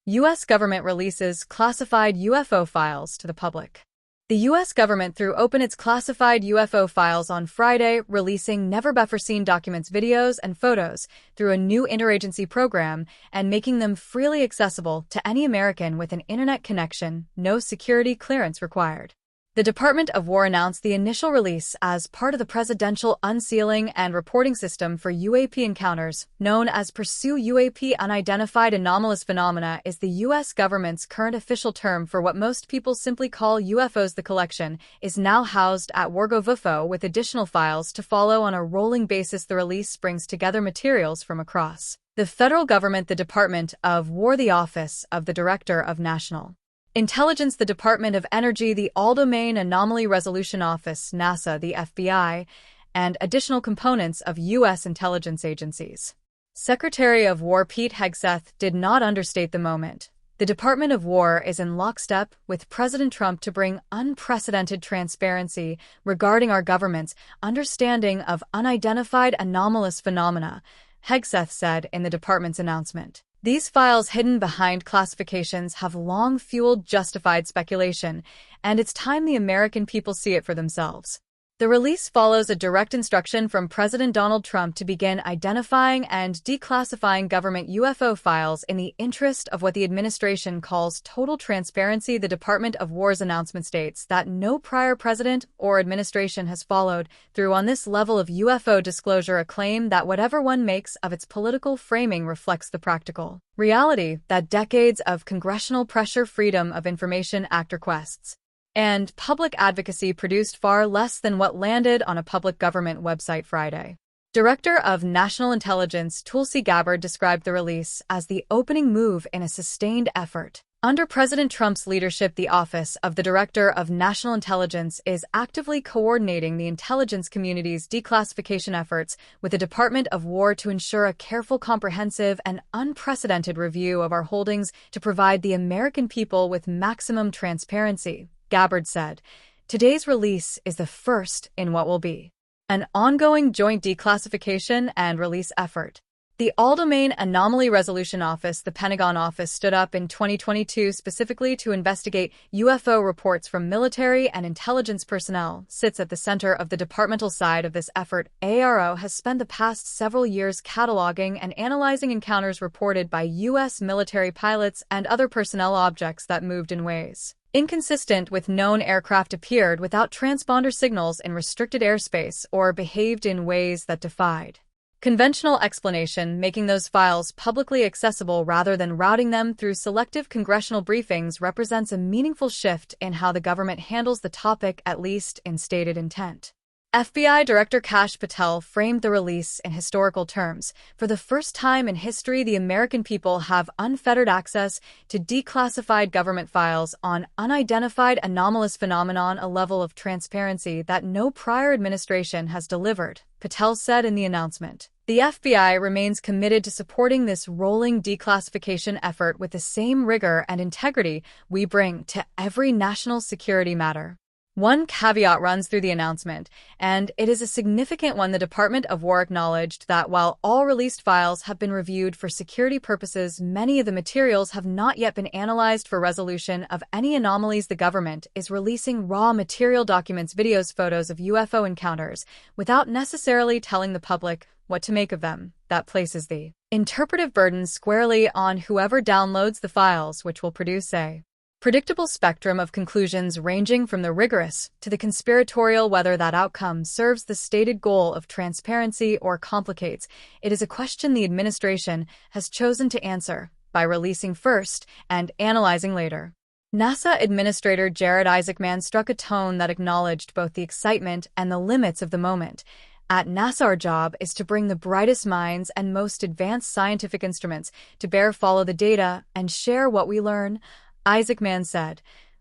U.S. government releases classified UFO files to the public. The U.S. government threw open its classified UFO files on Friday, releasing never-before-seen documents, videos, and photos through a new interagency program and making them freely accessible to any American with an internet connection, no security clearance required. The Department of War announced the initial release as part of the Presidential Unsealing and Reporting System for UAP Encounters, known as Pursue UAP. Unidentified anomalous phenomena is the U.S. government's current official term for what most people simply call UFOs. The collection is now housed at WAR.GOV UFO with additional files to follow on a rolling basis. The release brings together materials from across the federal government, the Department of War, the Office of the Director of National Intelligence, the Department of Energy, the All-Domain Anomaly Resolution Office, NASA, the FBI, and additional components of U.S. intelligence agencies. Secretary of War Pete Hegseth did not understate the moment. The Department of War is in lockstep with President Trump to bring unprecedented transparency regarding our government's understanding of unidentified anomalous phenomena, Hegseth said in the department's announcement. These files hidden behind classifications have long fueled justified speculation, and it's time the American people see it for themselves. The release follows a direct instruction from President Donald Trump to begin identifying and declassifying government UFO files in the interest of what the administration calls total transparency. The Department of War's announcement states that no prior president or administration has followed through on this level of UFO disclosure, a claim that whatever one makes of its political framing reflects the practical reality that decades of congressional pressure, Freedom of Information Act requests, and public advocacy produced far less than what landed on a public government website Friday. Director of National Intelligence Tulsi Gabbard described the release as the opening move in a sustained effort. Under President Trump's leadership, the Office of the Director of National Intelligence is actively coordinating the intelligence community's declassification efforts with the Department of War to ensure a careful, comprehensive, and unprecedented review of our holdings to provide the American people with maximum transparency, Gabbard said. Today's release is the first in what will be an ongoing joint declassification and release effort. The All-Domain Anomaly Resolution Office, the Pentagon office, stood up in 2022 specifically to investigate UFO reports from military and intelligence personnel, sits at the center of the departmental side of this effort. AARO has spent the past several years cataloging and analyzing encounters reported by U.S. military pilots and other personnel. Objects that moved in ways inconsistent with known aircraft, appeared without transponder signals in restricted airspace, or behaved in ways that defied conventional explanation, making those files publicly accessible rather than routing them through selective congressional briefings represents a meaningful shift in how the government handles the topic, at least in stated intent. FBI Director Kash Patel framed the release in historical terms. For the first time in history, the American people have unfettered access to declassified government files on unidentified anomalous phenomenon, a level of transparency that no prior administration has delivered, Patel said in the announcement. The FBI remains committed to supporting this rolling declassification effort with the same rigor and integrity we bring to every national security matter. One caveat runs through the announcement, and it is a significant one. The Department of War acknowledged that while all released files have been reviewed for security purposes, many of the materials have not yet been analyzed for resolution of any anomalies. The government is releasing raw material, documents, videos, photos of UFO encounters without necessarily telling the public what to make of them. That places the interpretive burden squarely on whoever downloads the files, which will produce a predictable spectrum of conclusions ranging from the rigorous to the conspiratorial. Whether that outcome serves the stated goal of transparency or complicates it is a question the administration has chosen to answer by releasing first and analyzing later. NASA Administrator Jared Isaacman struck a tone that acknowledged both the excitement and the limits of the moment. At NASA, our job is to bring the brightest minds and most advanced scientific instruments to bear, follow the data, and share what we learn, Isaacman said.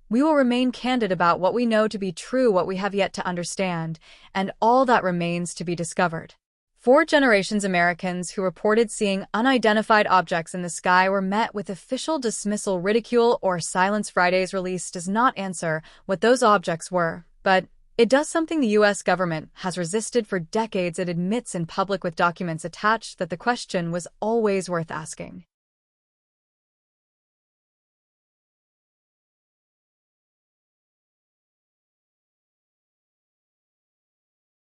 We will remain candid about what we know to be true, what we have yet to understand, and all that remains to be discovered. For generations, Americans who reported seeing unidentified objects in the sky were met with official dismissal, ridicule, or silence. Friday's release does not answer what those objects were, but it does something the U.S. government has resisted for decades. It admits in public with documents attached that the question was always worth asking.